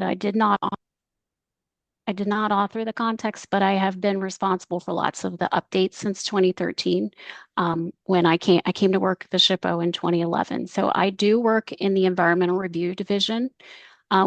said, I did not author the context, but I have been responsible for lots of the updates since 2013. When I came to work at the SHPO in 2011. So I do work in the Environmental Review Division.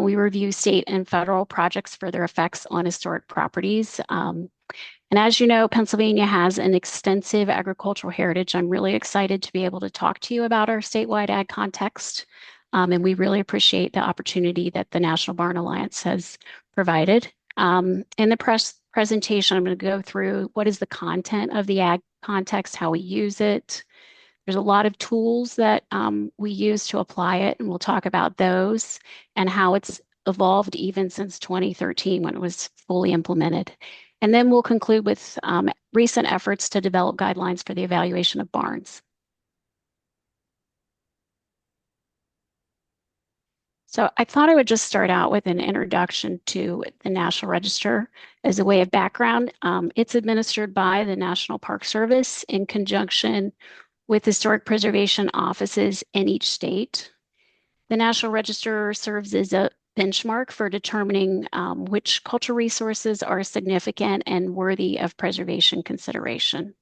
We review state and federal projects for their effects on historic properties. And as you know, Pennsylvania has an extensive agricultural heritage. I'm really excited to be able to talk to you about our statewide ag context. And we really appreciate the opportunity that the National Barn Alliance has provided. In the presentation, I'm going to go through what is the content of the ag context, how we use it. There's a lot of tools that we use to apply it, and we'll talk about those and how it's evolved even since 2013 when it was fully implemented. And then we'll conclude with recent efforts to develop guidelines for the evaluation of barns. So I thought I would just start out with an introduction to the National Register as a way of background. It's administered by the National Park Service in conjunction with historic preservation offices in each state. The National Register serves as a benchmark for determining which cultural resources are significant and worthy of preservation consideration.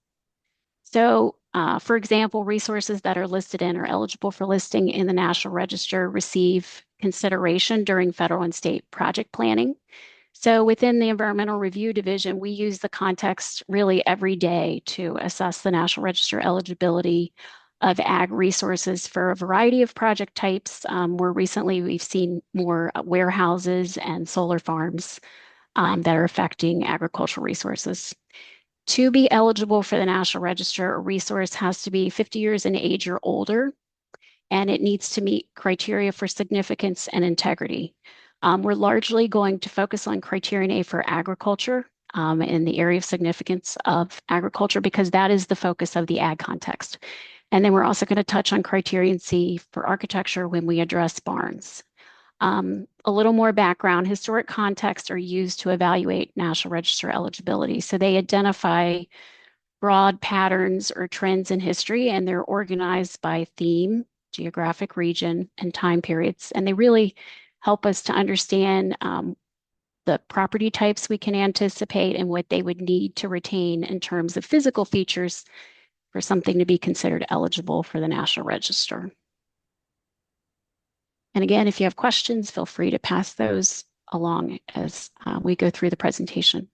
So, for example, resources that are listed in or eligible for listing in the National Register receive consideration during federal and state project planning. So within the Environmental Review Division, we use the context really every day to assess the National Register eligibility of ag resources for a variety of project types. More recently, we've seen more warehouses and solar farms that are affecting agricultural resources. To be eligible for the National Register, a resource has to be 50 years in age or older, and it needs to meet criteria for significance and integrity. We're largely going to focus on criterion A for agriculture in the area of significance of agriculture because that is the focus of the ag context. And then we're also going to touch on criterion C for architecture when we address barns. A little more background, historic contexts are used to evaluate National Register eligibility. So they identify broad patterns or trends in history, and they're organized by theme, geographic region, and time periods. And they really help us to understand the property types we can anticipate and what they would need to retain in terms of physical features for something to be considered eligible for the National Register. And again, if you have questions, feel free to pass those along as we go through the presentation.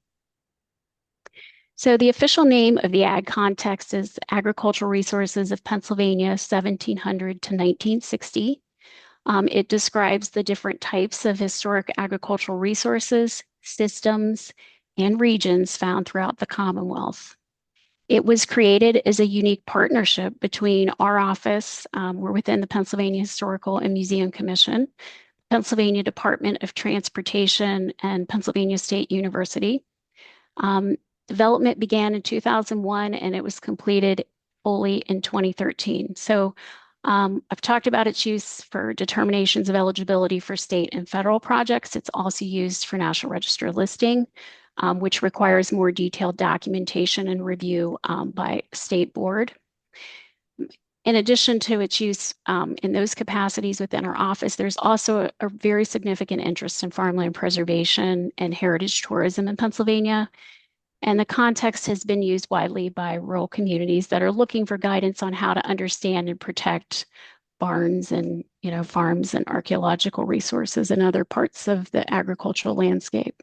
So the official name of the ag context is Agricultural Resources of Pennsylvania, 1700 to 1960. It describes the different types of historic agricultural resources, systems, and regions found throughout the Commonwealth. It was created as a unique partnership between our office, we're within the Pennsylvania Historical and Museum Commission, Pennsylvania Department of Transportation, and Pennsylvania State University. Development began in 2001 and it was completed fully in 2013. So I've talked about its use for determinations of eligibility for state and federal projects. It's also used for National Register listing, which requires more detailed documentation and review by state board. In addition to its use in those capacities within our office, there's also a very significant interest in farmland preservation and heritage tourism in Pennsylvania. And the context has been used widely by rural communities that are looking for guidance on how to understand and protect barns and farms and archaeological resources and other parts of the agricultural landscape.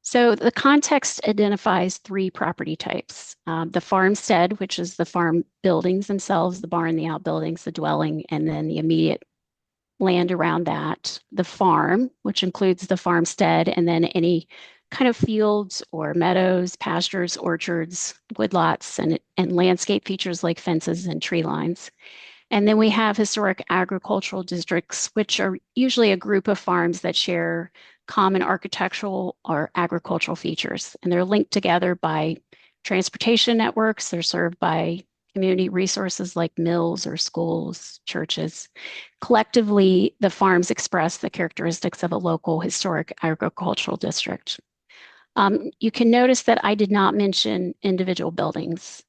So the context identifies three property types. The farmstead, which is the farm buildings themselves, the barn, the outbuildings, the dwelling, and then the immediate land around that. The farm, which includes the farmstead, and then any kind of fields or meadows, pastures, orchards, woodlots, and landscape features like fences and tree lines. And then we have historic agricultural districts, which are usually a group of farms that share common architectural or agricultural features. And they're linked together by transportation networks. They're served by community resources like mills or schools, churches. Collectively, the farms express the characteristics of a local historic agricultural district. You can notice that I did not mention individual buildings.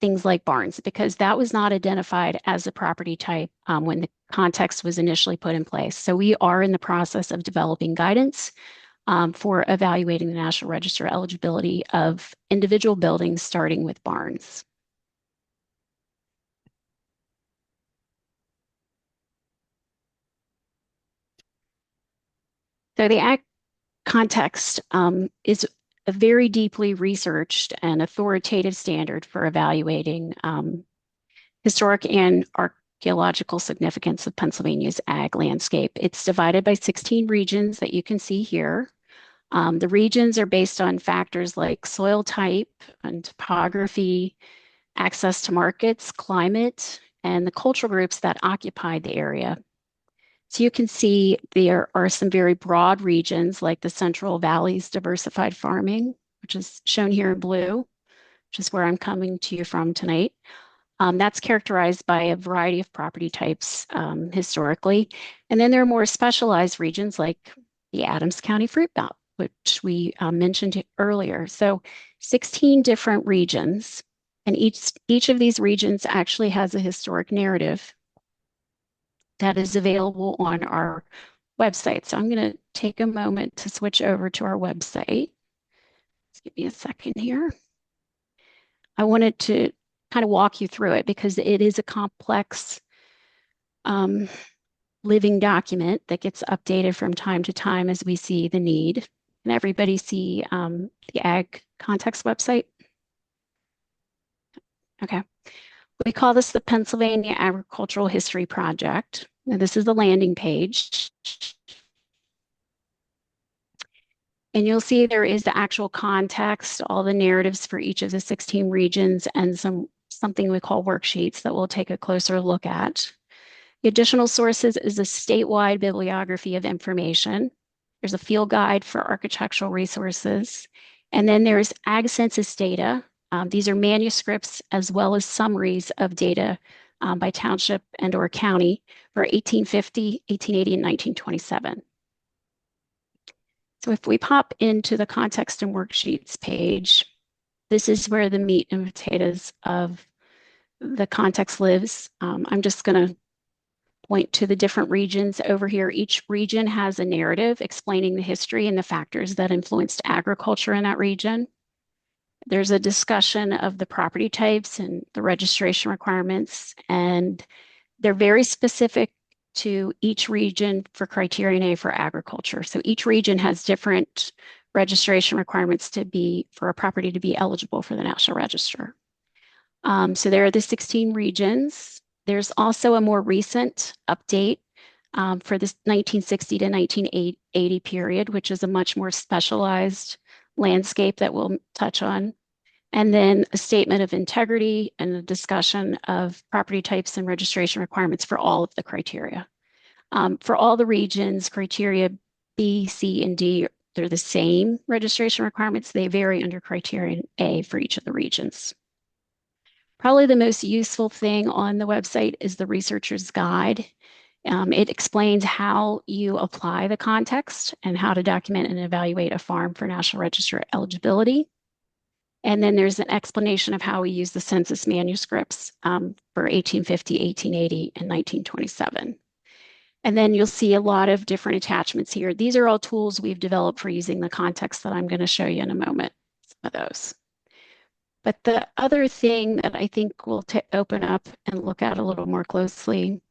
things like barns, because that was not identified as a property type when the context was initially put in place. So we are in the process of developing guidance for evaluating the National Register eligibility of individual buildings, starting with barns. So the ag context is a very deeply researched and authoritative standard for evaluating historic and archaeological significance of Pennsylvania's ag landscape. It's divided by 16 regions that you can see here. The regions are based on factors like soil type and topography, access to markets, climate, and the cultural groups that occupy the area. So you can see there are some very broad regions like the Central Valley's diversified farming, which is shown here in blue, which is where I'm coming to you from tonight. That's characterized by a variety of property types historically. And then there are more specialized regions like the Adams County Fruit Belt, which we mentioned earlier. So 16 different regions, and each of these regions actually has a historic narrative that is available on our website. So I'm going to take a moment to switch over to our website. Just give me a second here. I wanted to kind of walk you through it because it is a complex um, living document that gets updated from time to time as we see the need. Can everybody see the Ag Context website? Okay. We call this the Pennsylvania Agricultural History Project. Now, this is the landing page. And you'll see there is the actual context, all the narratives for each of the 16 regions, and something we call worksheets that we'll take a closer look at. The additional sources is a statewide bibliography of information. There's a field guide for architectural resources. And then there's ag census data. These are manuscripts as well as summaries of data by township and or county for 1850, 1880, and 1927. So if we pop into the context and worksheets page, this is where the meat and potatoes of the context lives. I'm just going to point to the different regions over here. Each region has a narrative explaining the history and the factors that influenced agriculture in that region. There's a discussion of the property types and the registration requirements, and they're very specific to each region for criterion A for agriculture. So each region has different registration requirements to be for a property to be eligible for the National Register. So there are the 16 regions. There's also a more recent update for this 1960 to 1980 period, which is a much more specialized landscape that we'll touch on. And then a statement of integrity and a discussion of property types and registration requirements for all of the criteria. For all the regions, criteria B, C, and D, they're the same registration requirements. They vary under criterion A for each of the regions. Probably the most useful thing on the website is the researcher's guide. It explains how you apply the context and how to document and evaluate a farm for National Register eligibility. And then there's an explanation of how we use the census manuscripts for 1850, 1880, and 1927. And then you'll see a lot of different attachments here. These are all tools we've developed for using the context that I'm going to show you in a moment, some of those. But the other thing that I think we'll open up and look at a little more closely,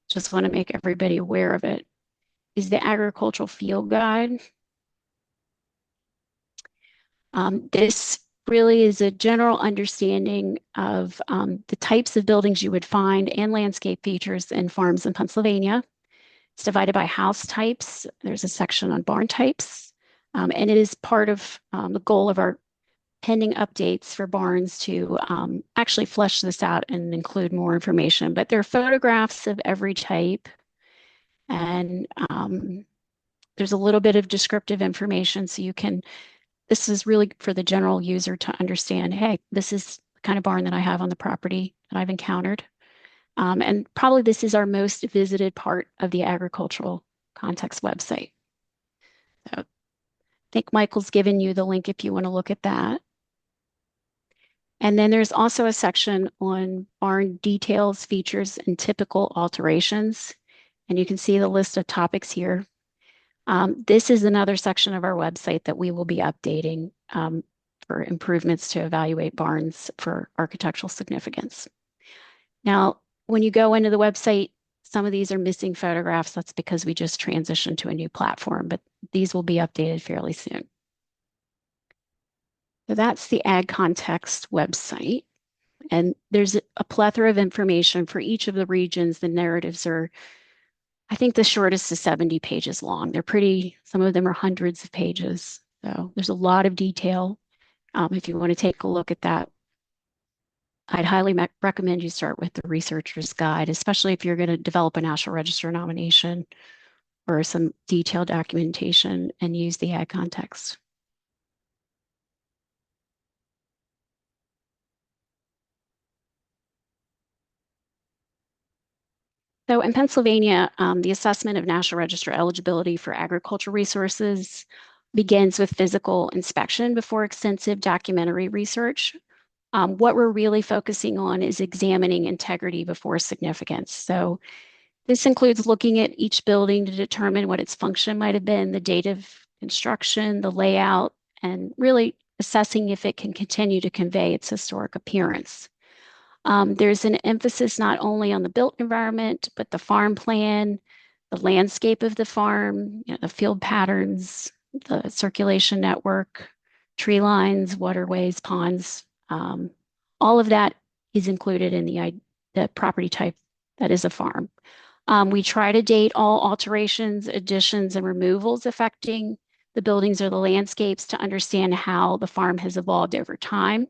just want to make everybody aware of it, is the agricultural field guide. This really is a general understanding of the types of buildings you would find and landscape features in farms in Pennsylvania. It's divided by house types. There's a section on barn types. And it is part of the goal of our pending updates for barns to actually flesh this out and include more information. But there are photographs of every type. And there's a little bit of descriptive information so you can this is really for the general user to understand, hey, this is the kind of barn that I have on the property that I've encountered. And probably this is our most visited part of the agricultural context website. So I think Michael's given you the link if you want to look at that. And then there's also a section on barn details, features, and typical alterations. And you can see the list of topics here. This is another section of our website that we will be updating for improvements to evaluate barns for architectural significance. Now, when you go into the website, some of these are missing photographs. That's because we just transitioned to a new platform, but these will be updated fairly soon. So that's the Ag Context website. And there's a plethora of information for each of the regions. The narratives are, I think the shortest is 70 pages long. They're pretty, some of them are hundreds of pages. So there's a lot of detail. If you want to take a look at that, I'd highly recommend you start with the researcher's guide, especially if you're going to develop a National Register nomination or some detailed documentation and use the ag context. So in Pennsylvania, the assessment of National Register eligibility for agricultural resources begins with physical inspection before extensive documentary research. What we're really focusing on is examining integrity before significance. So this includes looking at each building to determine what its function might have been, the date of construction, the layout, and really assessing if it can continue to convey its historic appearance. There's an emphasis not only on the built environment, but the farm plan, the landscape of the farm, the field patterns, the circulation network, tree lines, waterways, ponds. All of that is included in the property type that is a farm. We try to date all alterations, additions, and removals affecting the buildings or the landscapes to understand how the farm has evolved over time.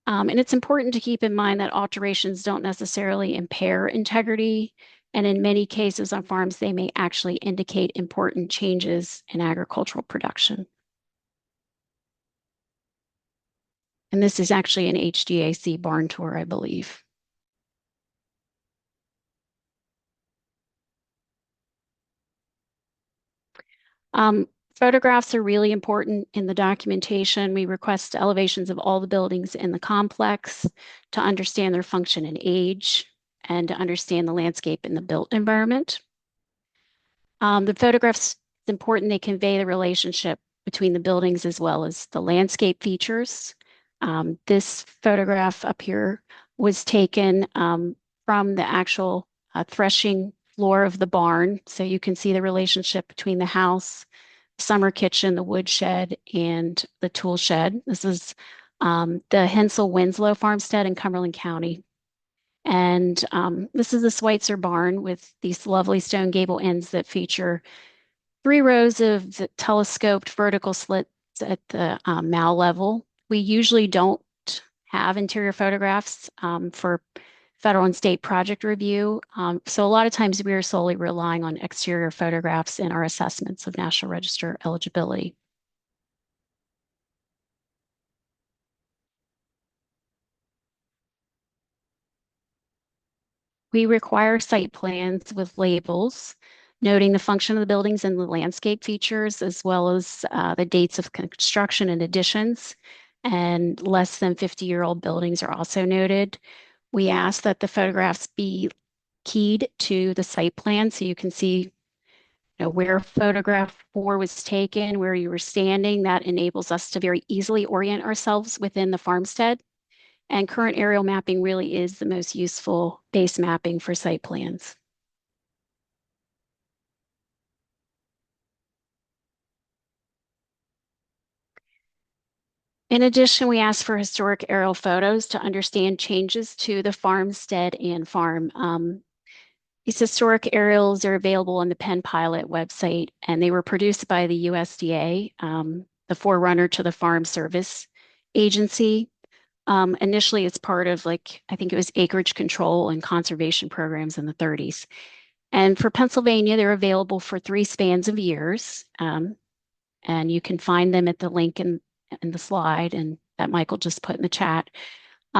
And it's important to keep in mind that alterations don't necessarily impair integrity. And in many cases on farms, they may actually indicate important changes in agricultural production. And this is actually an HDAC barn tour, I believe. Photographs are really important in the documentation. We request elevations of all the buildings in the complex to understand their function and age and to understand the landscape in the built environment. The photographs, it's important they convey the relationship between the buildings as well as the landscape features. This photograph up here was taken from the actual threshing floor of the barn. So you can see the relationship between the house, summer kitchen, the woodshed, and the tool shed. This is the Hensel Winslow farmstead in Cumberland County. And this is the Schweitzer barn with these lovely stone gable ends that feature 3 rows of telescoped vertical slits at the mow level. We usually don't have interior photographs for federal and state project review. So a lot of times we are solely relying on exterior photographs in our assessments of National Register eligibility. We require site plans with labels noting the function of the buildings and the landscape features, as well as the dates of construction and additions. And less than 50-year-old buildings are also noted. We ask that the photographs be keyed to the site plan so you can see where photograph 4 was taken, where you were standing. That enables us to very easily orient ourselves within the farmstead. And current aerial mapping really is the most useful base mapping for site plans. In addition, we ask for historic aerial photos to understand changes to the farmstead and farm. These historic aerials are available on the Penn Pilot website, and they were produced by the USDA, the forerunner to the Farm Service Agency. Initially, it's part of I think it was acreage control and conservation programs in the 30s. And for Pennsylvania, they're available for 3 spans of years. And you can find them at the link in the slide and that Michael just put in the chat.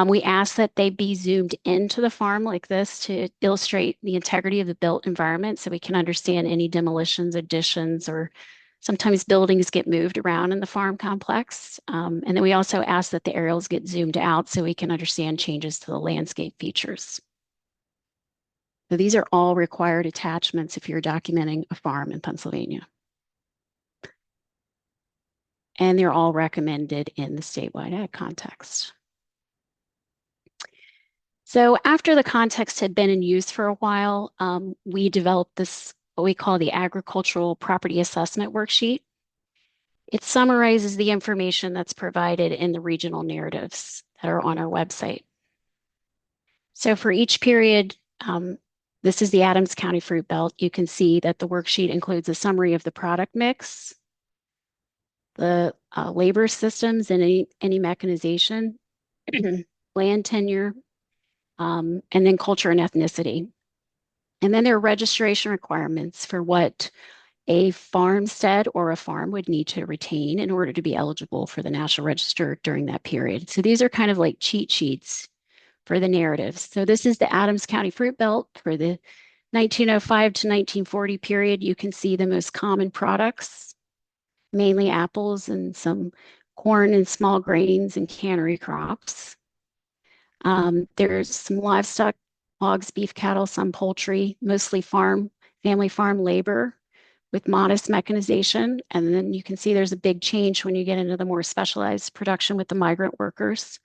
We ask that they be zoomed into the farm like this to illustrate the integrity of the built environment so we can understand any demolitions, additions, or Sometimes buildings get moved around in the farm complex. And then we also ask that the aerials get zoomed out so we can understand changes to the landscape features. So these are all required attachments if you're documenting a farm in Pennsylvania. And they're all recommended in the statewide ag context. So after the context had been in use for a while, we developed this, what we call the agricultural property assessment worksheet. It summarizes the information that's provided in the regional narratives that are on our website. So for each period, this is the Adams County Fruit Belt. You can see that the worksheet includes a summary of the product mix, the labor systems and any mechanization, land tenure, and then culture and ethnicity. And then there are registration requirements for what a farmstead or a farm would need to retain in order to be eligible for the National Register during that period. So these are kind of like cheat sheets for the narratives. So this is the Adams County Fruit Belt for the 1905 to 1940 period. You can see the most common products, mainly apples and some corn and small grains and cannery crops. There's some livestock, hogs, beef, cattle, some poultry, mostly family farm labor with modest mechanization. And then you can see there's a big change when you get into the more specialized production with the migrant workers.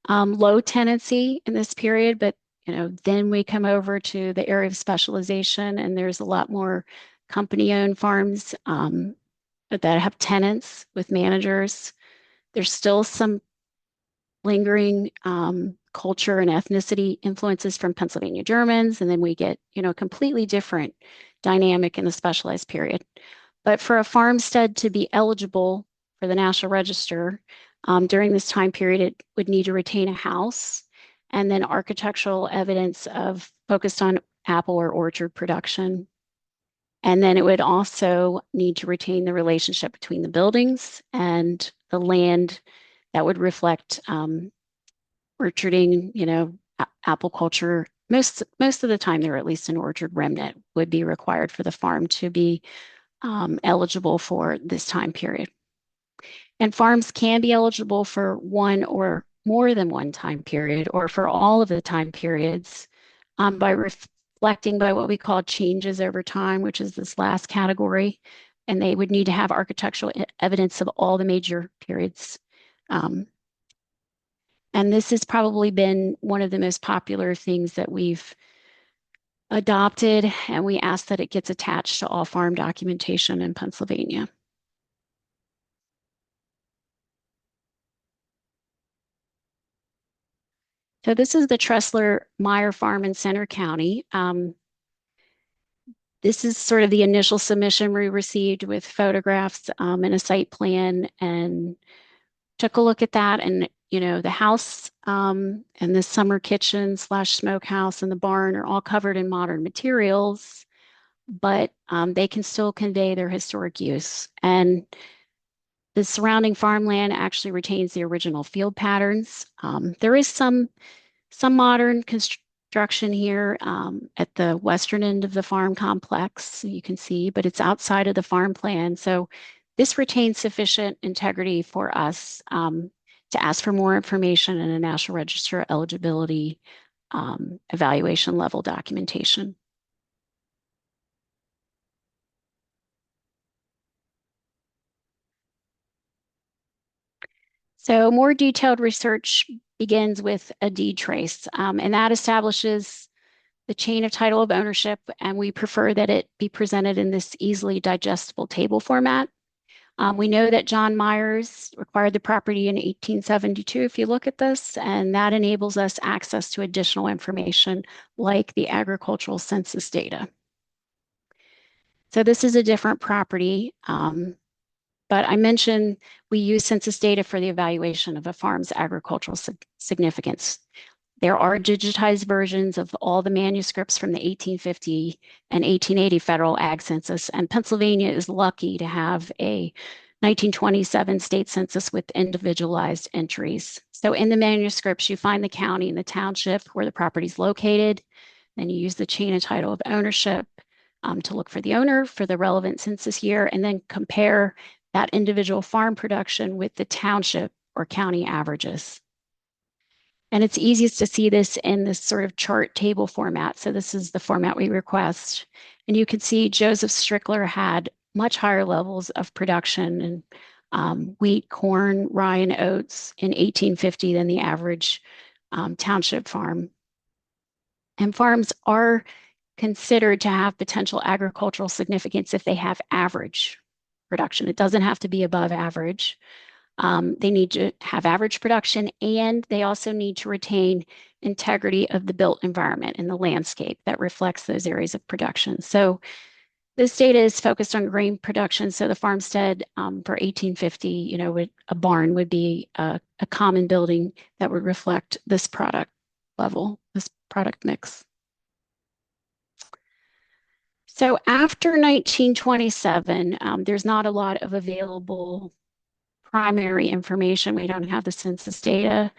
Low tenancy in this period, but then we come over to the area of specialization, and there's a lot more company-owned farms that have tenants with managers. There's still some lingering culture and ethnicity influences from Pennsylvania Germans, and then we get a completely different dynamic in the specialized period. But for a farmstead to be eligible for the National Register during this time period, it would need to retain a house and then architectural evidence of focused on apple or orchard production. And then it would also need to retain the relationship between the buildings and the land that would reflect orcharding, apple culture. Most of the time, there at least an orchard remnant would be required for the farm to be eligible for this time period. And farms can be eligible for one or more than one time period or for all of the time periods by reflecting by what we call changes over time, which is this last category. And they would need to have architectural evidence of all the major periods. And this has probably been one of the most popular things that we've adopted, and we ask that it gets attached to all farm documentation in Pennsylvania. So this is the Tressler Meyer Farm in Center County. This is sort of the initial submission we received with photographs and a site plan, and took a look at that. And the house and the summer kitchen / smokehouse and the barn are all covered in modern materials, but they can still convey their historic use. And the surrounding farmland actually retains the original field patterns. There is some modern construction here at the western end of the farm complex, you can see, but it's outside of the farm plan. So this retains sufficient integrity for us to ask for more information in a National Register eligibility evaluation level documentation. So more detailed research begins with a deed trace, and that establishes the chain of title of ownership, and we prefer that it be presented in this easily digestible table format. We know that John Myers acquired the property in 1872, if you look at this, and that enables us access to additional information like the agricultural census data. So this is a different property, but I mentioned we use census data for the evaluation of a farm's agricultural significance. There are digitized versions of all the manuscripts from the 1850 and 1880 federal ag census, and Pennsylvania is lucky to have a 1927 state census with individualized entries. So in the manuscripts, you find the county and the township where the property is located, then you use the chain of title of ownership, to look for the owner for the relevant census year, and then compare that individual farm production with the township or county averages. And it's easiest to see this in this sort of chart table format. So this is the format we request. And you can see Joseph Strickler had much higher levels of production and wheat, corn, rye, and oats in 1850 than the average township farm. And farms are considered to have potential agricultural significance if they have average production. It doesn't have to be above average. They need to have average production, and they also need to retain integrity of the built environment and the landscape that reflects those areas of production. So this data is focused on grain production. So the farmstead for 1850, a barn would be a common building that would reflect this product level, this product mix. So after 1927, there's not a lot of available primary information. We don't have the census data.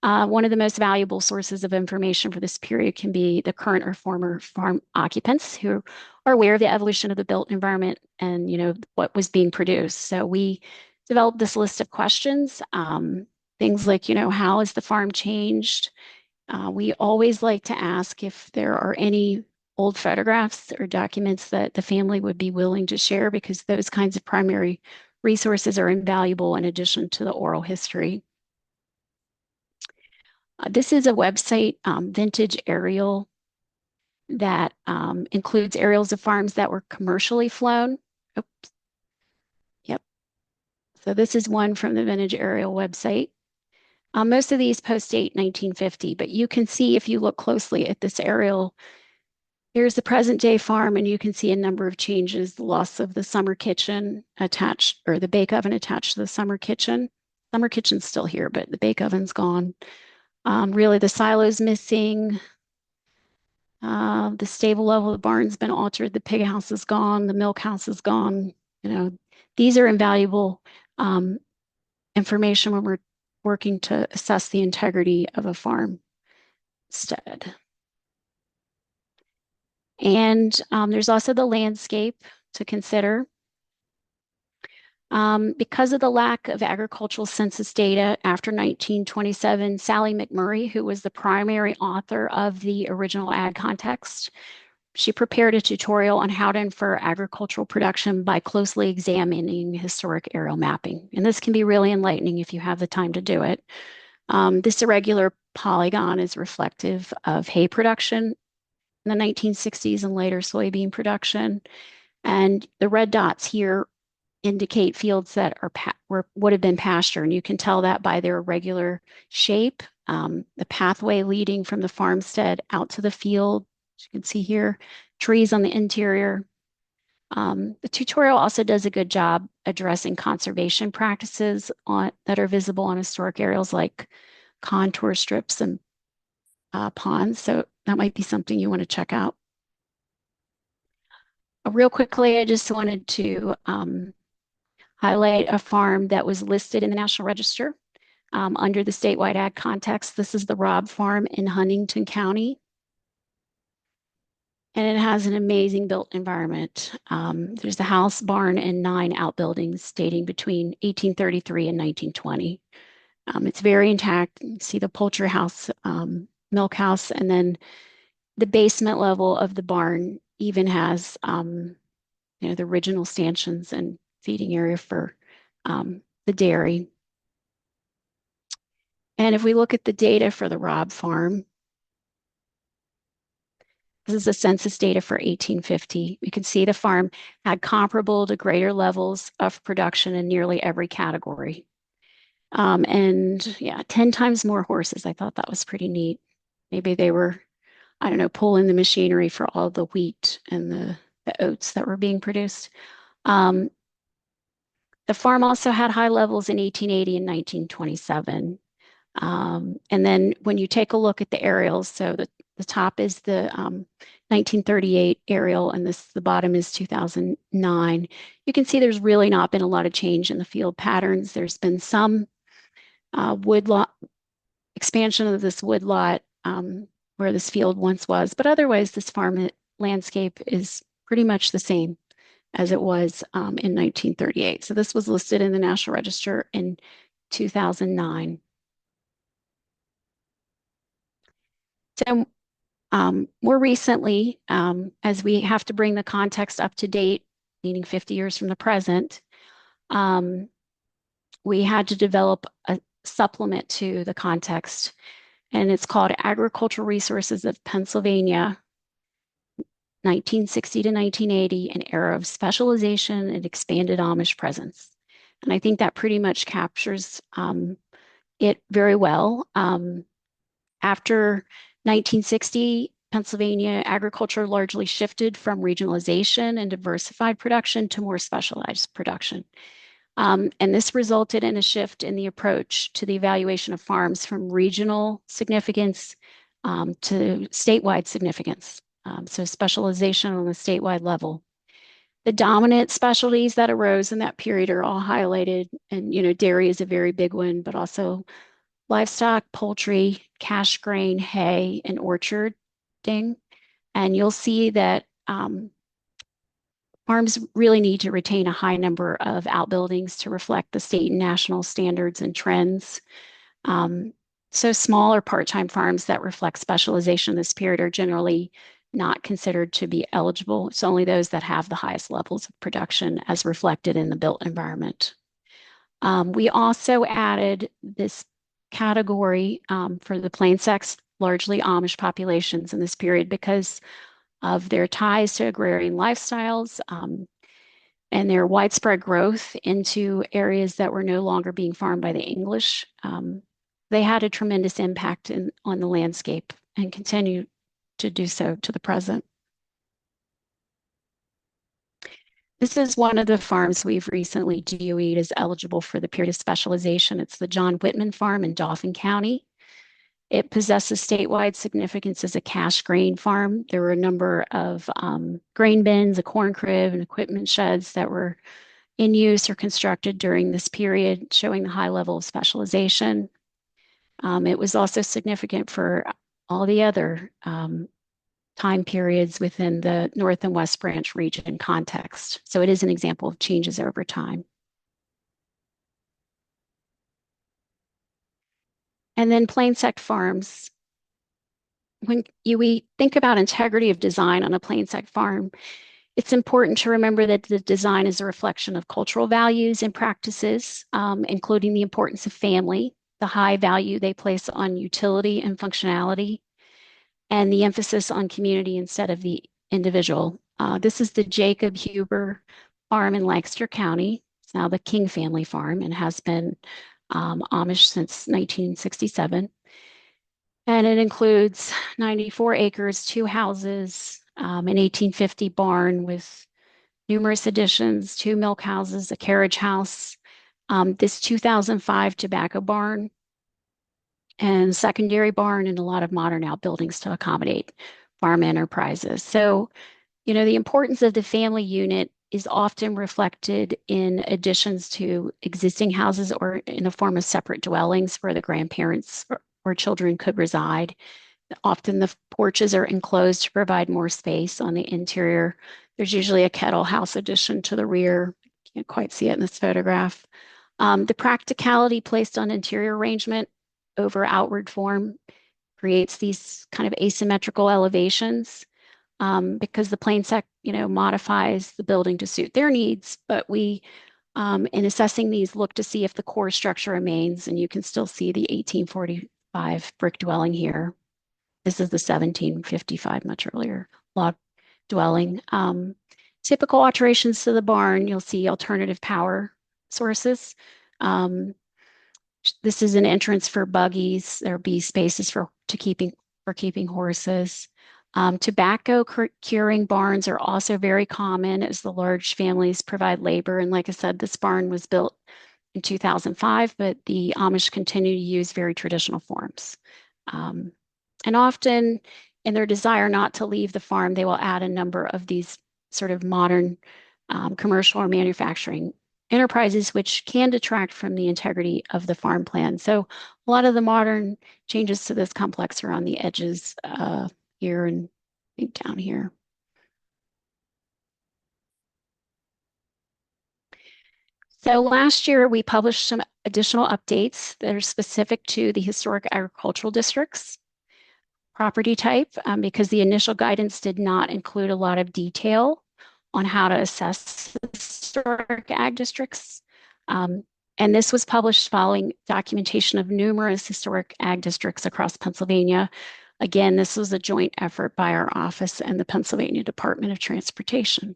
One of the most valuable sources of information for this period can be the current or former farm occupants who are aware of the evolution of the built environment and what was being produced. So we developed this list of questions, things like how has the farm changed? We always like to ask if there are any old photographs or documents that the family would be willing to share, because those kinds of primary resources are invaluable in addition to the oral history. This is a website, Vintage Aerial, that includes aerials of farms that were commercially flown. Oops. Yep. So this is one from the Vintage Aerial website. Most of these post-date 1950, but you can see if you look closely at this aerial, here's the present day farm, and you can see a number of changes, the loss of the summer kitchen attached, or the bake oven attached to the summer kitchen. Summer kitchen's still here, but the bake oven's gone. Really, the silo's missing. The stable level of the barn's been altered. The pig house is gone. The milk house is gone. These are invaluable information when we're working to assess the integrity of a farmstead. And there's also the landscape to consider. Because of the lack of agricultural census data after 1927, Sally McMurray, who was the primary author of the original ag context, she prepared a tutorial on how to infer agricultural production by closely examining historic aerial mapping. And this can be really enlightening if you have the time to do it. This irregular polygon is reflective of hay production in the 1960s and later soybean production. And the red dots here indicate fields that would have been pasture, and you can tell that by their irregular shape. The pathway leading from the farmstead out to the field, as you can see here, trees on the interior. The tutorial also does a good job addressing conservation practices that are visible on historic aerials like contour strips and ponds. So that might be something you want to check out. Real quickly, I just wanted to highlight a farm that was listed in the National Register under the statewide ag context. This is the Robb Farm in Huntington County. And it has an amazing built environment. There's a house, barn, and 9 outbuildings dating between 1833 and 1920. It's very intact. You see the poultry house, milk house, and then the basement level of the barn even has the original stanchions and feeding area for the dairy. And if we look at the data for the Robb Farm, this is the census data for 1850. You can see the farm had comparable to greater levels of production in nearly every category. And yeah, 10 times more horses. I thought that was pretty neat. Maybe they were, I don't know, pulling the machinery for all the wheat and the oats that were being produced. The farm also had high levels in 1880 and 1927. And then when you take a look at the aerials, so the top is the 1938 aerial, and the bottom is 2009. You can see there's really not been a lot of change in the field patterns. There's been some woodlot expansion of this woodlot where this field once was, but otherwise this farm landscape is pretty much the same as it was in 1938. So this was listed in the National Register in 2009. So more recently, as we have to bring the context up to date, meaning 50 years from the present, um, we had to develop a supplement to the context, and it's called Agricultural Resources of Pennsylvania, 1960 to 1980, an era of specialization and expanded Amish presence. And I think that pretty much captures it very well. After 1960, Pennsylvania agriculture largely shifted from regionalization and diversified production to more specialized production. And this resulted in a shift in the approach to the evaluation of farms from regional significance to statewide significance. So specialization on the statewide level. The dominant specialties that arose in that period are all highlighted, and dairy is a very big one, but also livestock, poultry, cash grain, hay, and orcharding. And you'll see that farms really need to retain a high number of outbuildings to reflect the state and national standards and trends. Um, so smaller part-time farms that reflect specialization in this period are generally not considered to be eligible. It's only those that have the highest levels of production as reflected in the built environment. We also added this category for the plain sex, largely Amish populations in this period because of their ties to agrarian lifestyles and their widespread growth into areas that were no longer being farmed by the English. They had a tremendous impact on the landscape and continue to do so to the present. This is one of the farms we've recently DOE'd as eligible for the period of specialization. It's the John Whitman Farm in Dauphin County. It possesses statewide significance as a cash grain farm. There were a number of grain bins, a corn crib, and equipment sheds that were in use or constructed during this period, showing the high level of specialization. It was also significant for all the other time periods within the North and West Branch region context. So it is an example of changes over time. And then plain sect farms. When we think about integrity of design on a plain sect farm, it's important to remember that the design is a reflection of cultural values and practices, including the importance of family, the high value they place on utility and functionality, and the emphasis on community instead of the individual. This is the Jacob Huber farm in Lancaster County. It's now the King family farm and has been Amish since 1967. And it includes 94 acres, 2 houses, an 1850 barn with numerous additions, 2 milk houses, a carriage house, this 2005 tobacco barn, and secondary barn, and a lot of modern outbuildings to accommodate farm enterprises. So, the importance of the family unit is often reflected in additions to existing houses or in the form of separate dwellings where the grandparents or children could reside. Often the porches are enclosed to provide more space on the interior. There's usually a kettle house addition to the rear. Can't quite see it in this photograph. The practicality placed on interior arrangement over outward form creates these kind of asymmetrical elevations because the plain sect, modifies the building to suit their needs. But we, in assessing these, look to see if the core structure remains, and you can still see the 1845 brick dwelling here. This is the 1755, much earlier log dwelling. Typical alterations to the barn, you'll see alternative power sources. This is an entrance for buggies. There'll be spaces for keeping horses. Tobacco curing barns are also very common as the large families provide labor. And like I said, this barn was built in 2005, but the Amish continue to use very traditional forms. And often in their desire not to leave the farm, they will add a number of these sort of modern commercial or manufacturing enterprises, which can detract from the integrity of the farm plan. So a lot of the modern changes to this complex are on the edges here and down here. So last year, we published some additional updates that are specific to the historic agricultural districts property type because the initial guidance did not include a lot of detail on how to assess historic ag districts. Um, and this was published following documentation of numerous historic ag districts across Pennsylvania. Again, this was a joint effort by our office and the Pennsylvania Department of Transportation.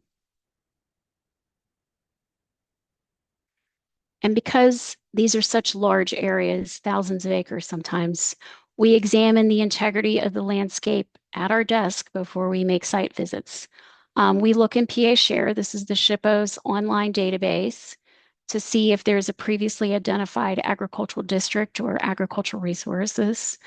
And because these are such large areas, thousands of acres sometimes, we examine the integrity of the landscape at our desk before we make site visits. We look in PA Share, this is the SHPO's online database, to see if there's a previously identified agricultural district or agricultural resources.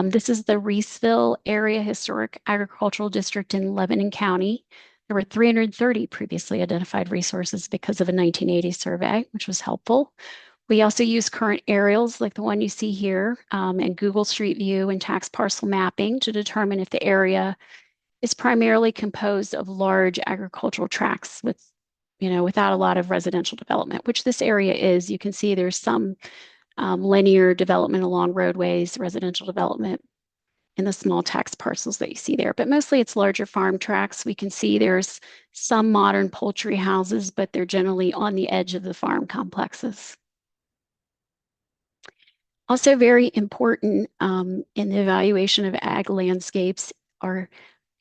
This is the Reeseville Area Historic Agricultural District in Lebanon County. There were 330 previously identified resources because of a 1980 survey, which was helpful. We also use current aerials like the one you see here and Google Street View and tax parcel mapping to determine if the area is primarily composed of large agricultural tracts without a lot of residential development, which this area is. You can see there's some linear development along roadways, residential development, in the small tax parcels that you see there, but mostly it's larger farm tracts. We can see there's some modern poultry houses, but they're generally on the edge of the farm complexes. Also very important in the evaluation of ag landscapes are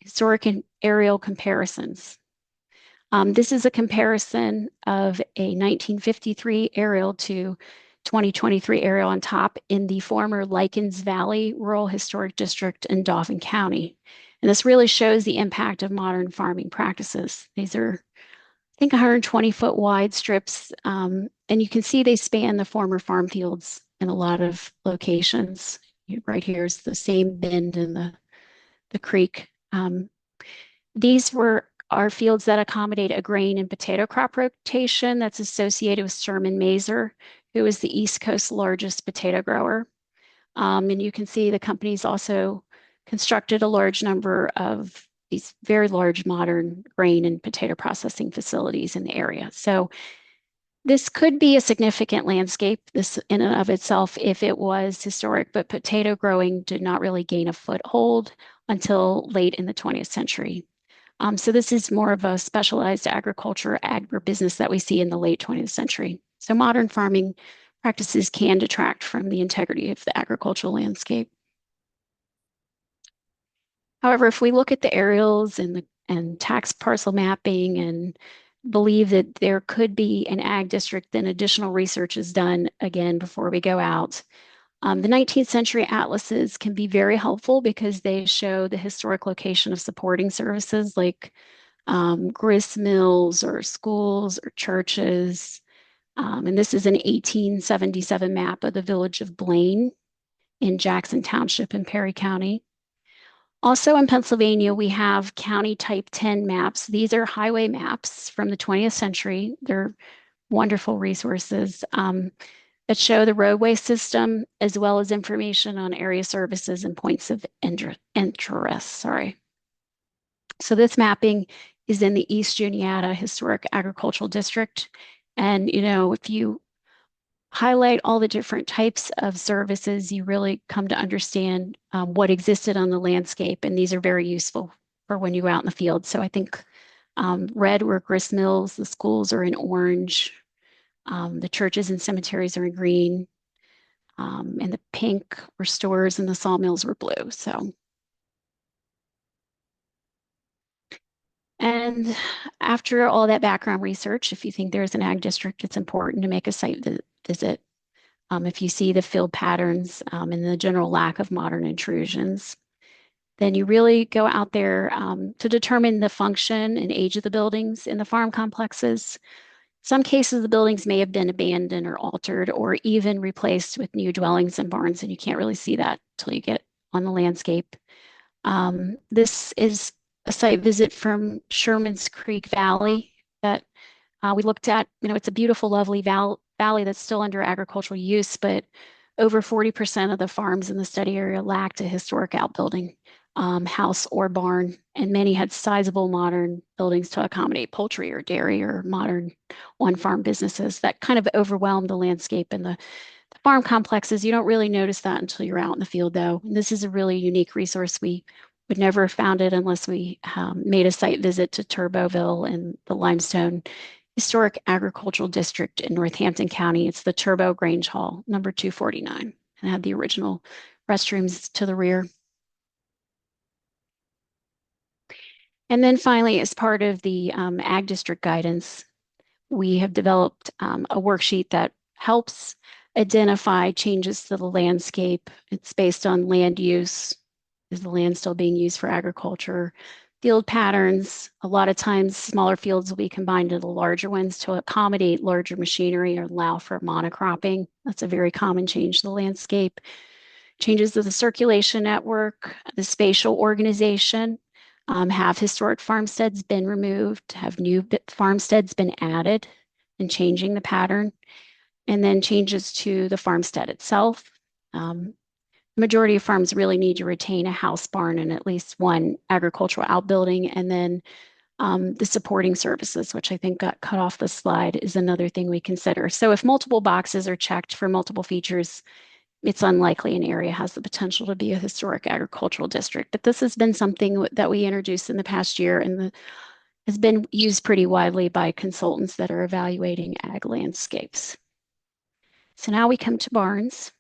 historic and aerial comparisons. This is a comparison of a 1953 aerial to 2023 aerial on top in the former Likens Valley Rural Historic District in Dauphin County. And this really shows the impact of modern farming practices. These are, I think, 120-foot wide strips, and you can see they span the former farm fields in a lot of locations. Right here is the same bend in the creek. These are fields that accommodate a grain and potato crop rotation that's associated with Sherman Mazer, who is the East Coast's largest potato grower. And you can see the company's also constructed a large number of these very large modern grain and potato processing facilities in the area. So this could be a significant landscape, this in and of itself, if it was historic, but potato growing did not really gain a foothold until late in the 20th century. So this is more of a specialized agriculture, agribusiness that we see in the late 20th century. So modern farming practices can detract from the integrity of the agricultural landscape. However, if we look at the aerials and tax parcel mapping and believe that there could be an ag district, then additional research is done again before we go out. The 19th century atlases can be very helpful because they show the historic location of supporting services like grist mills or schools or churches. And this is an 1877 map of the village of Blaine in Jackson Township in Perry County. Also in Pennsylvania, we have county type 10 maps. These are highway maps from the 20th century. They're wonderful resources that show the roadway system as well as information on area services and points of interest. Sorry. So this mapping is in the East Juniata Historic Agricultural District. And, if you highlight all the different types of services, you really come to understand what existed on the landscape. And these are very useful for when you go out in the field. So I think red were grist mills, the schools are in orange, the churches and cemeteries are in green, and the pink were stores and the sawmills were blue. So, and after all that background research, if you think there's an ag district, it's important to make a site visit. If you see the field patterns and the general lack of modern intrusions, then you really go out there to determine the function and age of the buildings in the farm complexes. Some cases, the buildings may have been abandoned or altered or even replaced with new dwellings and barns, and you can't really see that until you get on the landscape. This is a site visit from Sherman's Creek Valley that we looked at. It's a beautiful, lovely valley that's still under agricultural use, but over 40% of the farms in the study area lacked a historic outbuilding. house or barn, and many had sizable modern buildings to accommodate poultry or dairy or modern on-farm businesses that kind of overwhelmed the landscape and the farm complexes. You don't really notice that until you're out in the field, though. And this is a really unique resource. We would never have found it unless we made a site visit to Turboville in the Limestone Historic Agricultural District in Northampton County. It's the Turbo Grange Hall, number 249, and had the original restrooms to the rear. And then finally, as part of the Ag District guidance, we have developed a worksheet that helps identify changes to the landscape. It's based on land use. Is the land still being used for agriculture? Field patterns. A lot of times, smaller fields will be combined into larger ones to accommodate larger machinery or allow for monocropping. That's a very common change to the landscape. Changes to the circulation network, the spatial organization. Have historic farmsteads been removed? Have new farmsteads been added and changing the pattern? And then changes to the farmstead itself. The majority of farms really need to retain a house barn and at least one agricultural outbuilding. And then the supporting services, which I think got cut off the slide, is another thing we consider. So if multiple boxes are checked for multiple features, it's unlikely an area has the potential to be a historic agricultural district. But this has been something that we introduced in the past year and has been used pretty widely by consultants that are evaluating ag landscapes. So now we come to barns.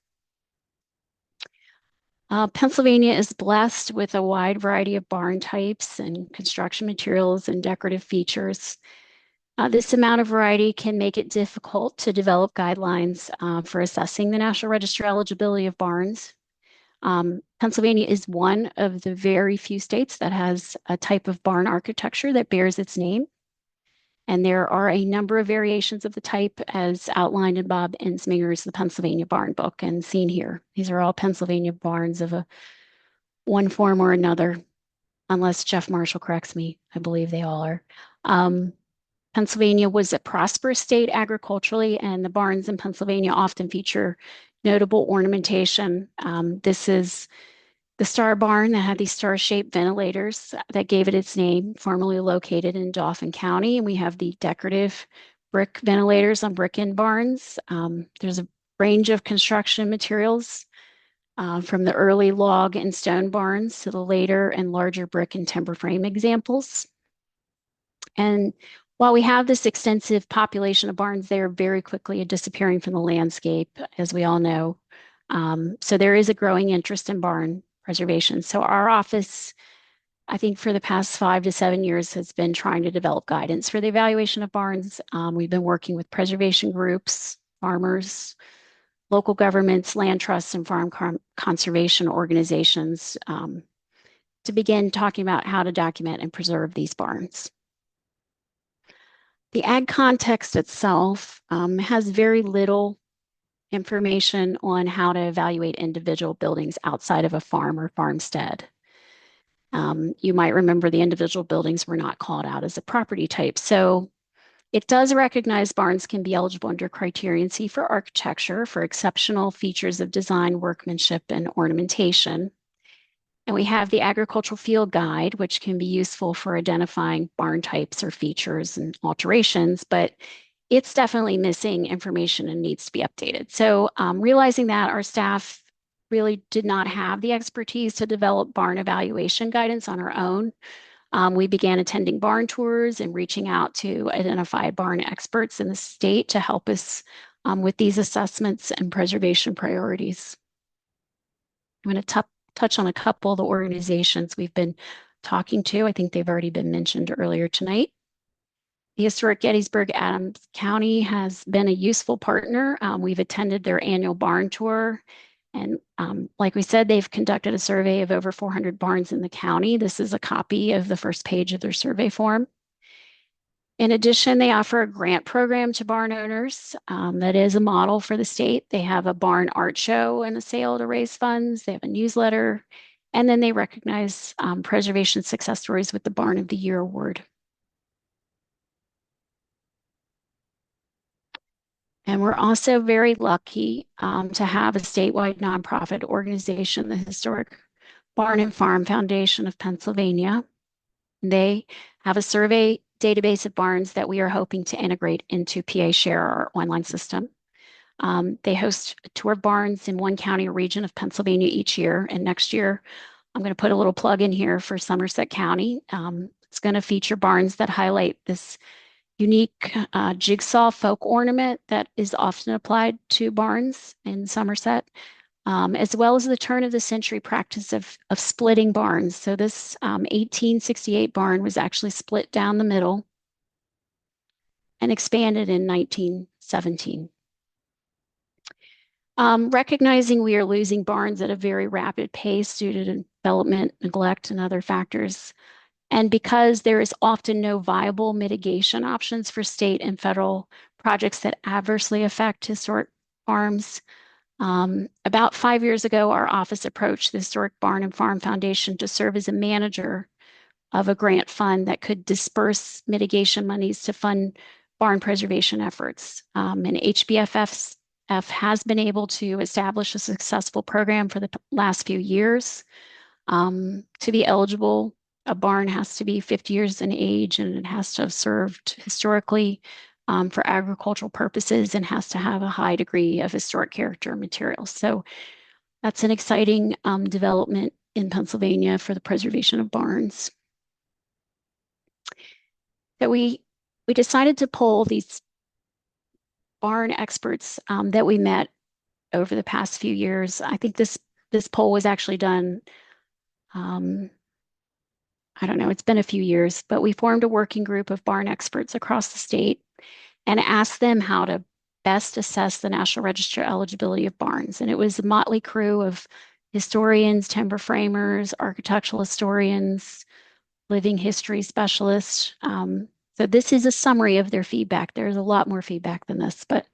Pennsylvania is blessed with a wide variety of barn types and construction materials and decorative features. This amount of variety can make it difficult to develop guidelines for assessing the National Register eligibility of barns. Pennsylvania is one of the very few states that has a type of barn architecture that bears its name. And there are a number of variations of the type as outlined in Bob Ensminger's The Pennsylvania Barn Book and seen here. These are all Pennsylvania barns of one form or another, unless Jeff Marshall corrects me. I believe they all are. Pennsylvania was a prosperous state agriculturally, and the barns in Pennsylvania often feature notable ornamentation. This is the Star Barn that had these star-shaped ventilators that gave it its name, formerly located in Dauphin County. And we have the decorative brick ventilators on brick in barns. There's a range of construction materials from the early log and stone barns to the later and larger brick and timber frame examples. And while we have this extensive population of barns, they are very quickly disappearing from the landscape, as we all know. So there is a growing interest in barn preservation. So our office, I think for the past 5 to 7 years, has been trying to develop guidance for the evaluation of barns. We've been working with preservation groups, farmers, local governments, land trusts, and farm conservation organizations to begin talking about how to document and preserve these barns. The ag context itself has very little information on how to evaluate individual buildings outside of a farm or farmstead. You might remember the individual buildings were not called out as a property type. So it does recognize barns can be eligible under criterion C for architecture for exceptional features of design, workmanship, and ornamentation. And we have the agricultural field guide, which can be useful for identifying barn types or features and alterations, but it's definitely missing information and needs to be updated. So realizing that our staff really did not have the expertise to develop barn evaluation guidance on our own, we began attending barn tours and reaching out to identify barn experts in the state to help us with these assessments and preservation priorities. I'm going to touch on a couple of the organizations we've been talking to. I think they've already been mentioned earlier tonight. The Historic Gettysburg-Adams County has been a useful partner. We've attended their annual barn tour. And like we said, they've conducted a survey of over 400 barns in the county. This is a copy of the first page of their survey form. In addition, they offer a grant program to barn owners that is a model for the state. They have a barn art show and a sale to raise funds. They have a newsletter, and then they recognize preservation success stories with the Barn of the Year Award. And we're also very lucky to have a statewide nonprofit organization, the Historic Barn and Farm Foundation of Pennsylvania. They have a survey database of barns that we are hoping to integrate into PA Share, our online system. They host a tour of barns in one county or region of Pennsylvania each year. And next year, I'm going to put a little plug in here for Somerset County. It's going to feature barns that highlight this unique jigsaw folk ornament that is often applied to barns in Somerset, as well as the turn of the century practice of splitting barns. So this 1868 barn was actually split down the middle and expanded in 1917. Recognizing we are losing barns at a very rapid pace due to development, neglect, and other factors, and because there is often no viable mitigation options for state and federal projects that adversely affect historic farms, about 5 years ago, our office approached the Historic Barn and Farm Foundation to serve as a manager of a grant fund that could disperse mitigation monies to fund barn preservation efforts. And HBFF has been able to establish a successful program for the last few years. To be eligible, a barn has to be 50 years in age and it has to have served historically for agricultural purposes and has to have a high degree of historic character and materials. So that's an exciting development in Pennsylvania for the preservation of barns. So we decided to poll these barn experts that we met over the past few years. I think this poll was actually done, I don't know, it's been a few years, but we formed a working group of barn experts across the state and asked them how to best assess the National Register eligibility of barns. And it was a motley crew of historians, timber framers, architectural historians, living history specialists. So this is a summary of their feedback. There's a lot more feedback than this, but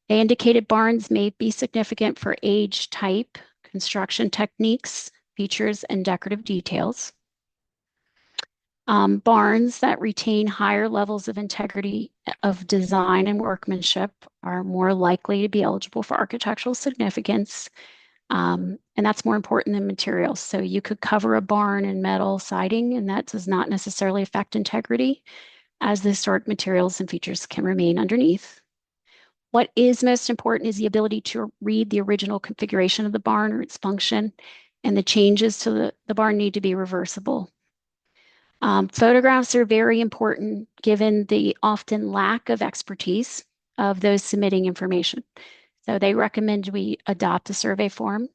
they indicated barns may be significant for age, type, construction techniques, features, and decorative details. Barns that retain higher levels of integrity of design and workmanship are more likely to be eligible for architectural significance. And that's more important than materials. So you could cover a barn in metal siding, and that does not necessarily affect integrity, as the historic materials and features can remain underneath. What is most important is the ability to read the original configuration of the barn or its function, and the changes to the barn need to be reversible. Photographs are very important given the often lack of expertise of those submitting information. So they recommend we adopt a survey form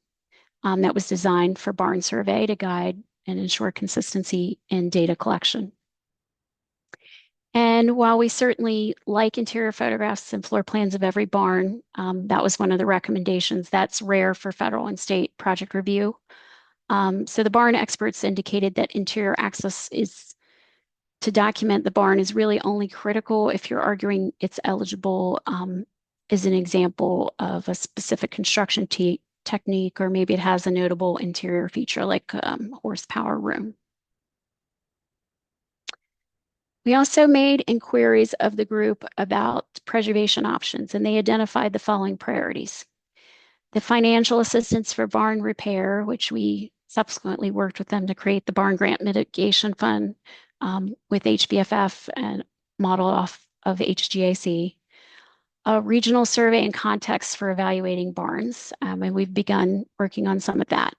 that was designed for barn survey to guide and ensure consistency in data collection. And while we certainly like interior photographs and floor plans of every barn, that was one of the recommendations. That's rare for federal and state project review. So the barn experts indicated that interior access is to document the barn is really only critical if you're arguing it's eligible as an example of a specific construction technique, or maybe it has a notable interior feature like horsepower room. We also made inquiries of the group about preservation options, and they identified the following priorities. The financial assistance for barn repair, which we subsequently worked with them to create the Barn Grant Mitigation Fund with HBFF and modeled off of HGAC. A regional survey and context for evaluating barns, and we've begun working on some of that.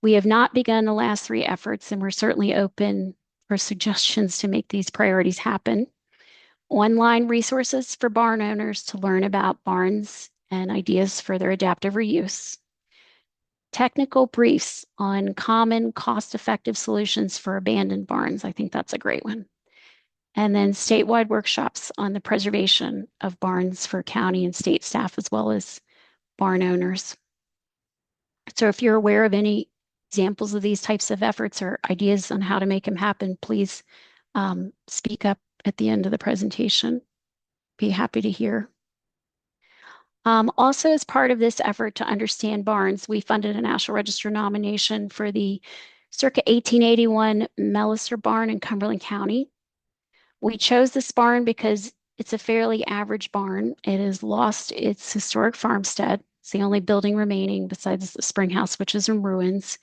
We have not begun the last three efforts, and we're certainly open for suggestions to make these priorities happen. Online resources for barn owners to learn about barns and ideas for their adaptive reuse. Technical briefs on common cost-effective solutions for abandoned barns. I think that's a great one. And then statewide workshops on the preservation of barns for county and state staff, as well as barn owners. So if you're aware of any examples of these types of efforts or ideas on how to make them happen, please speak up at the end of the presentation. Be happy to hear. Also, as part of this effort to understand barns, we funded a National Register nomination for the circa 1881 Mellister Barn in Cumberland County. We chose this barn because it's a fairly average barn. It has lost its historic farmstead. It's the only building remaining besides the spring house, which is in ruins.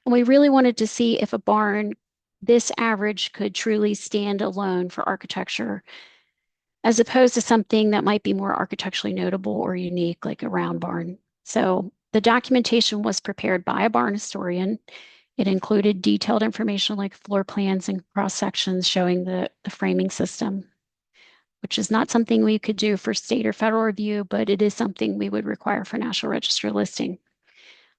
And we really wanted to see if a barn this average could truly stand alone for architecture, as opposed to something that might be more architecturally notable or unique, like a round barn. So the documentation was prepared by a barn historian. It included detailed information like floor plans and cross sections showing the framing system, which is not something we could do for state or federal review, but it is something we would require for National Register listing.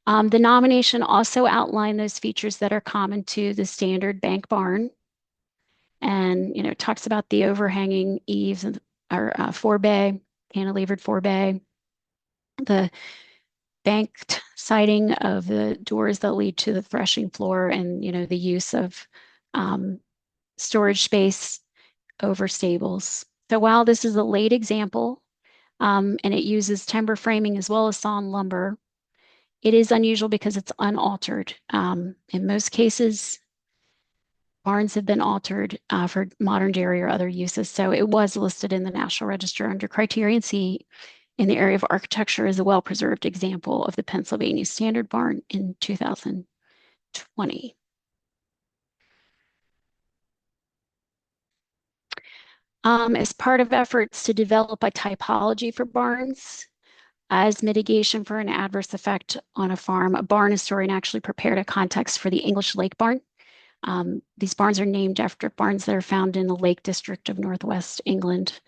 The nomination also outlined those features that are common to the standard bank barn, and talks about the overhanging eaves and our forebay, cantilevered forebay, the banked siding of the doors that lead to the threshing floor, and the use of storage space over stables. So while this is a late example, and it uses timber framing as well as sawn lumber, it is unusual because it's unaltered. In most cases, barns have been altered for modern dairy or other uses. So it was listed in the National Register under Criterion C in the area of architecture as a well-preserved example of the Pennsylvania Standard Barn in 2020. As part of efforts to develop a typology for barns, as mitigation for an adverse effect on a farm, a barn historian actually prepared a context for the English Lake Barn. These barns are named after barns that are found in the Lake District of Northwest England.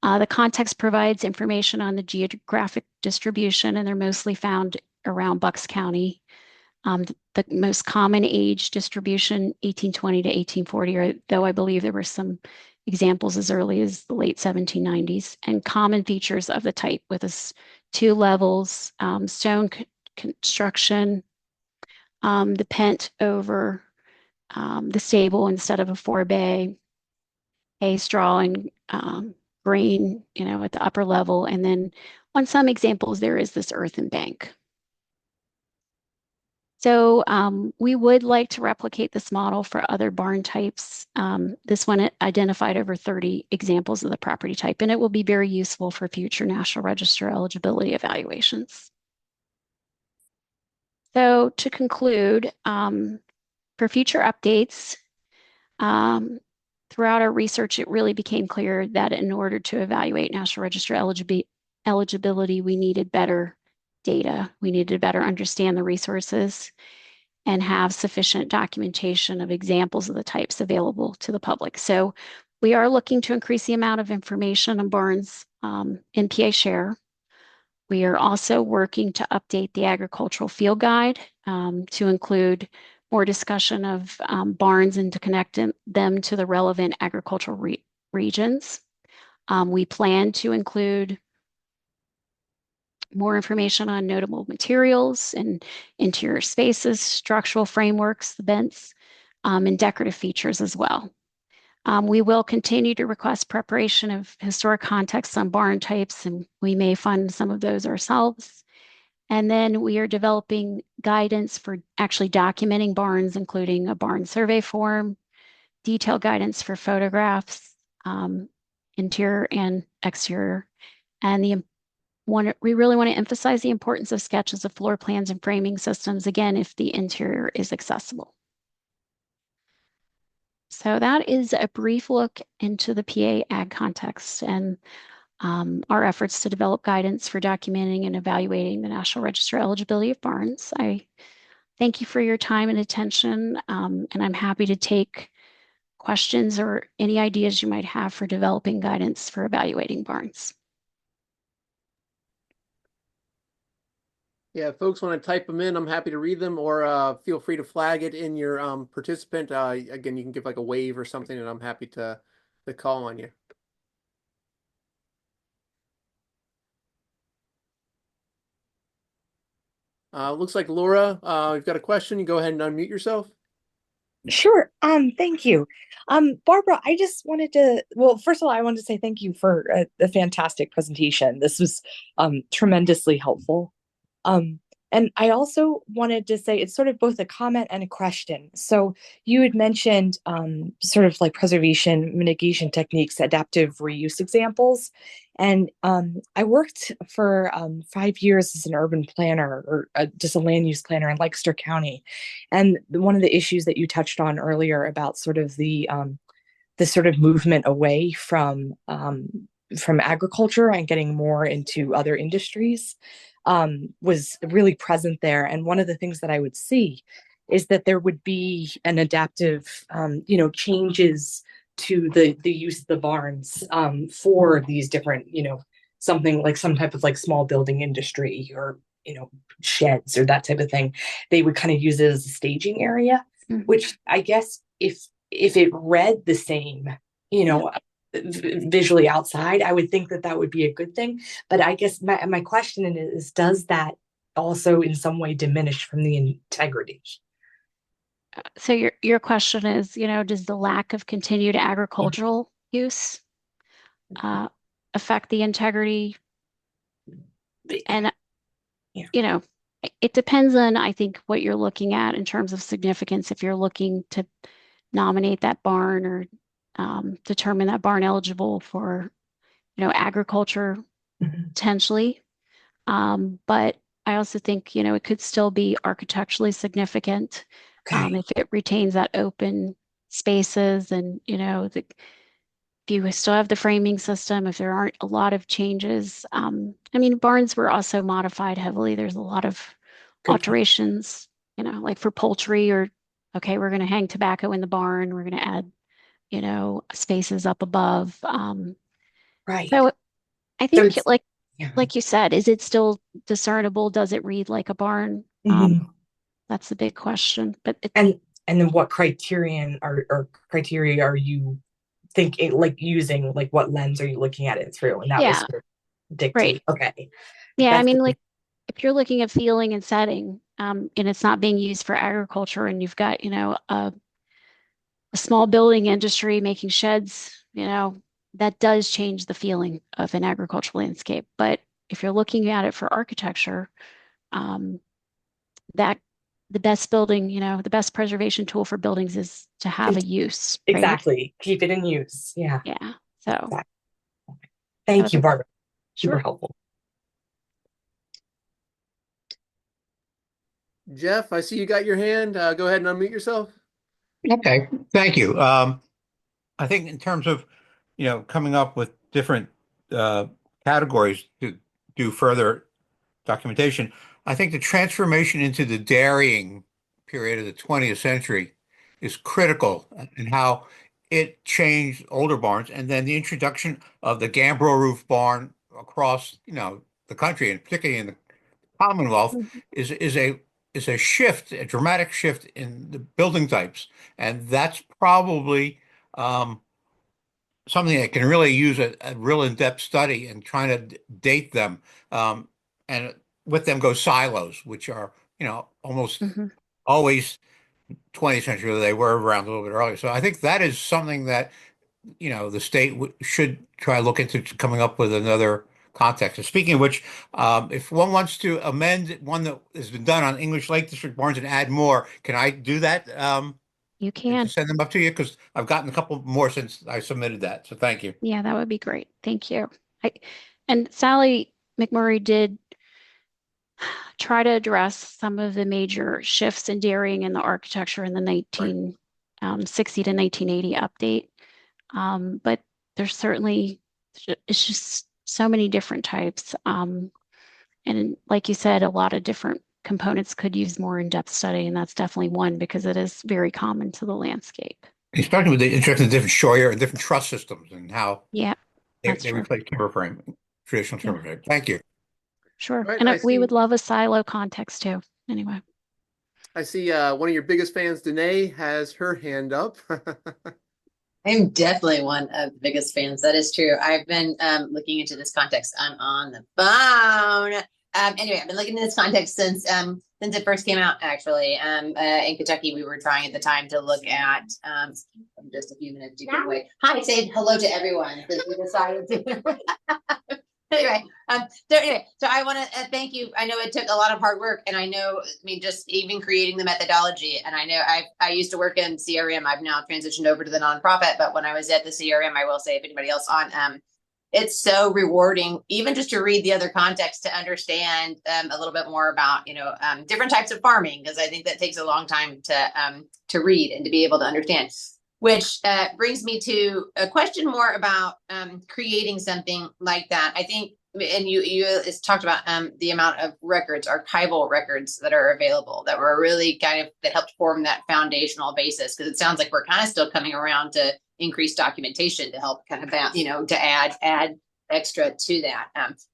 The context provides information on the geographic distribution, and they're mostly found around Bucks County. The most common age distribution, 1820 to 1840, though I believe there were some examples as early as the late 1790s, and common features of the type with two levels, stone construction, the pent over the stable instead of a forebay, hay, straw, and grain, at the upper level. And then on some examples, there is this earthen bank. So we would like to replicate this model for other barn types. This one identified over 30 examples of the property type, and it will be very useful for future National Register eligibility evaluations. So to conclude, for future updates, throughout our research, it really became clear that in order to evaluate National Register eligibility, we needed better data. We needed to better understand the resources and have sufficient documentation of examples of the types available to the public. So we are looking to increase the amount of information on barns in PA Share. We are also working to update the agricultural field guide to include more discussion of barns and to connect them to the relevant agricultural regions. We plan to include more information on notable materials and interior spaces, structural frameworks, the vents, and decorative features as well. We will continue to request preparation of historic contexts on barn types, and we may fund some of those ourselves. And then we are developing guidance for actually documenting barns, including a barn survey form, detailed guidance for photographs, interior and exterior. And we really want to emphasize the importance of sketches of floor plans and framing systems, again, if the interior is accessible. So that is a brief look into the PA ag context and our efforts to develop guidance for documenting and evaluating the National Register eligibility of barns. I thank you for your time and attention, and I'm happy to take questions or any ideas you might have for developing guidance for evaluating barns. Yeah, if folks want to type them in, I'm happy to read them, or feel free to flag it in your participant. Again, you can give like a wave or something, and I'm happy to call on you. Looks like Laura, you've got a question. You go ahead and unmute yourself. Sure. Thank you. Barbara, I just wanted to, well, first of all, I wanted to say thank you for a fantastic presentation. This was tremendously helpful. And I also wanted to say it's sort of both a comment and a question. So you had mentioned sort of like preservation mitigation techniques, adaptive reuse examples. And I worked for 5 years as an urban planner or just a land use planner in Lancaster County. And one of the issues that you touched on earlier about sort of the sort of movement away from agriculture and getting more into other industries was really present there. And one of the things that I would see is that there would be an adaptive, changes to the use of the barns for these different, something like some type of like small building industry or, sheds or that type of thing. They would kind of use it as a staging area, which I guess if it read the same, you know, visually outside, I would think that that would be a good thing. But I guess my question is, does that also in some way diminish from the integrity? So your question is, does the lack of continued agricultural use affect the integrity? And Yeah. It depends on, I think, what you're looking at in terms of significance. If you're looking to nominate that barn or determine that barn eligible for, agriculture Mhm. potentially. But I also think, it could still be architecturally significant Okay. if it retains that open spaces and, if you still have the framing system, if there aren't a lot of changes. I mean, barns were also modified heavily. There's a lot of Good point. alterations, like for poultry or, okay, we're going to hang tobacco in the barn. We're going to add, spaces up above. Right. So I So think it's yeah. like you said, is it still discernible? Does it read like a barn? Mhm. That's the big question. But And then what criterion or criteria are you thinking like using, like what lens are you looking at it through? And that was yeah, sort of right. dictate. Okay. Yeah, I That's mean, like if you're looking at feeling and setting, and it's not being used for agriculture, and you've got, a small building industry making sheds, that does change the feeling of an agricultural landscape. But if you're looking at it for architecture, um, that the best building, the best preservation tool for buildings is to have a use, right? exactly. Keep it in use. Yeah. Yeah. So Exactly. that Thank was you, a Barbara. Super sure. helpful. Jeff, I see you got your hand. Go ahead and unmute yourself. Okay, thank you. I think in terms of, coming up with different uh, categories to do further documentation, I think the transformation into the dairying period of the 20th century is critical in how it changed older barns, and then the introduction of the gambrel roof barn across, the country, and particularly in the Commonwealth, Mhm. is a shift, a dramatic shift in the building types, and that's probably um, something that can really use a real in-depth study and trying to date them. And with them go silos, which are almost Mhm. always 20th century. They were around a little bit earlier. So I think that is something that the state should try to look into coming up with another context. And speaking of which, if one wants to amend one that has been done on English Lake District barns and add more, can I do that? You And can. just send them up to you because I've gotten a couple more since I submitted that. So thank you. Yeah, that would be great. Thank you. I, and Sally McMurray did try to address some of the major shifts in dairying in the architecture in the Right. 1960 to 1980 update. But there's certainly, it's just so many different types. And like you said, a lot of different components could use more in-depth study, and that's definitely one because it is very common to the landscape. Especially with the introduction of different shoyer and different truss systems and how Yeah, that's they true. replace timber frame, traditional Yeah, timber frame. Thank you. sure. All right. And I we would see. love a silo context too. Anyway, I see. One of your biggest fans, Danae, has her hand up. I'm definitely one of the biggest fans. That is true. I've been looking into this context. I'm on the phone. Anyway, I've been looking into this context since it first came out. Actually, in Kentucky, we were trying at the time to look at just a few minutes to get away. Hi, say hello to everyone. Since we decided to. Anyway, Anyway, so I want to thank you. I know it took a lot of hard work, and I know, I mean, just even creating the methodology. And I know I used to work in CRM. I've now transitioned over to the nonprofit, but when I was at the CRM, I will say, if anybody else on, it's so rewarding, even just to read the other context, to understand a little bit more about, different types of farming, because I think that takes a long time to read and to be able to understand. Which brings me to a question more about creating something like that. I think, and you talked about the amount of records, archival records that are available, that were really that helped form that foundational basis. Because it sounds like we're kind of still coming around to increased documentation to help kind of, to add extra to that.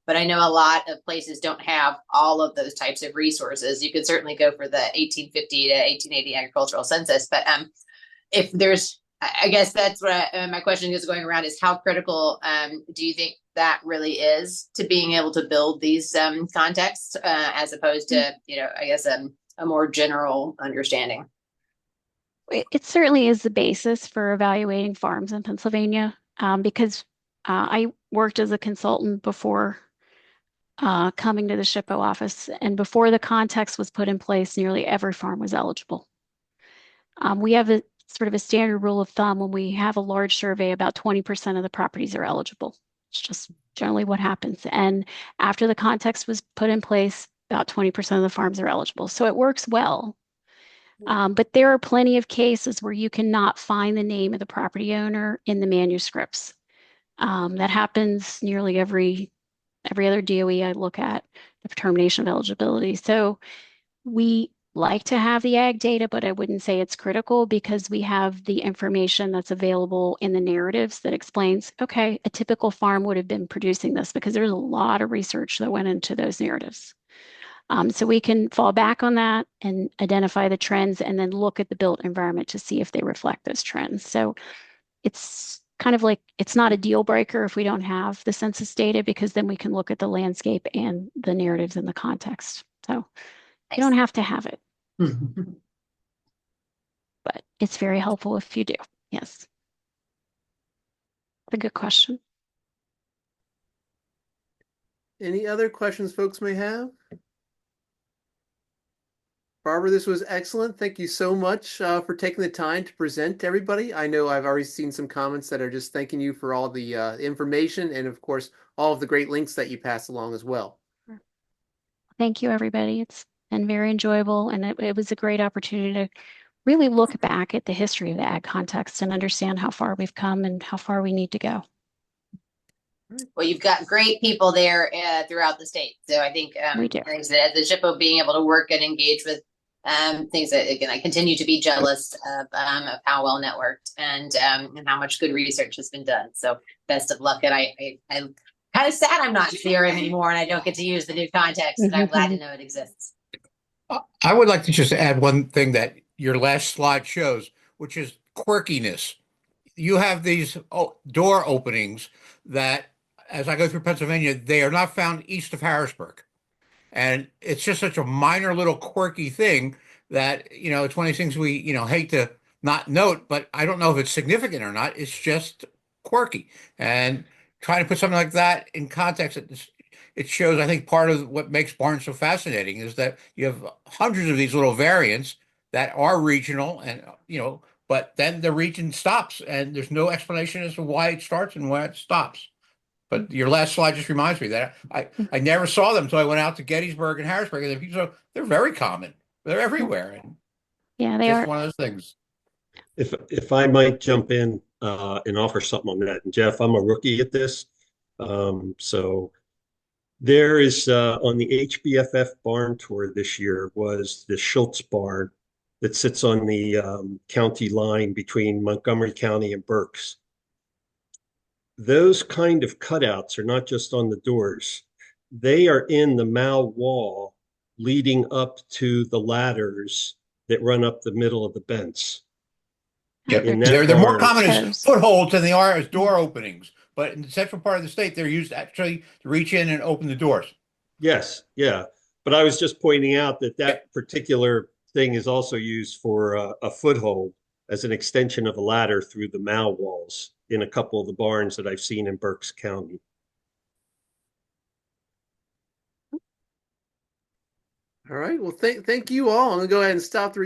But I know a lot of places don't have all of those types of resources. You could certainly go for the 1850 to 1880 agricultural census, but if there's, I guess that's what my question is going around, is how critical do you think that really is to being able to build these contexts as opposed to, I guess a more general understanding? It certainly is the basis for evaluating farms in Pennsylvania, because I worked as a consultant before coming to the SHPO office, and before the context was put in place, nearly every farm was eligible. We have a sort of a standard rule of thumb: when we have a large survey, about 20% of the properties are eligible. It's just generally what happens. And after the context was put in place, about 20% of the farms are eligible. So it works well. But there are plenty of cases where you cannot find the name of the property owner in the manuscripts. That happens nearly every other DOE I look at, the determination of eligibility. So we like to have the ag data, but I wouldn't say it's critical, because we have the information that's available in the narratives that explains, okay, a typical farm would have been producing this, because there's a lot of research that went into those narratives. So we can fall back on that and identify the trends, and then look at the built environment to see if they reflect those trends. So it's kind of like, it's not a deal breaker if we don't have the census data, because then we can look at the landscape and the narratives in the context. So you don't have to have it, but it's very helpful if you do. Yes. A good question. Any other questions folks may have? Barbara, this was excellent. Thank you so much for taking the time to present to everybody. I know I've already seen some comments that are just thanking you for all the information, and of course, all of the great links that you passed along as well. Thank you, everybody. It's been very enjoyable, and it was a great opportunity to really look back at the history of the ag context and understand how far we've come and how far we need to go. Well, you've got great people there throughout the state. So I think We do. as the SHPO being able to work and engage with things that, again, I continue to be jealous of how well networked and how much good research has been done. So best of luck. And I'm kind of sad I'm not CRM anymore and I don't get to use the new context, and I'm glad to know it exists. I would like to just add one thing that your last slide shows, which is quirkiness. You have these door openings that, as I go through Pennsylvania, they are not found east of Harrisburg. And it's just such a minor little quirky thing that, it's one of these things we, hate to not note, but I don't know if it's significant or not. It's just quirky. And trying to put something like that in context, it shows, I think, part of what makes Barnes so fascinating is that you have hundreds of these little variants that are regional and, but then the region stops and there's no explanation as to why it starts and why it stops. But your last slide just reminds me that I never saw them until I went out to Gettysburg and Harrisburg, and they're very common. They're everywhere. And Yeah, they just are. one of those things. If I might jump in and offer something on that. And Jeff, I'm a rookie at this. So there is on the HBFF barn tour this year was the Schultz barn that sits on the county line between Montgomery County and Berks. Those kind of cutouts are not just on the doors. They are in the mow wall leading up to the ladders that run up the middle of the bents. Yep. In that They're more barn. common as Toes. footholds than they are as door openings. But in the central part of the state, they're used actually to reach in and open the doors. Yes, yeah. But I was just pointing out that that particular thing is also used for a foothold as an extension of a ladder through the mow walls in a couple of the barns that I've seen in Berks County. All right. Well, thank you all. I'm gonna go ahead and stop the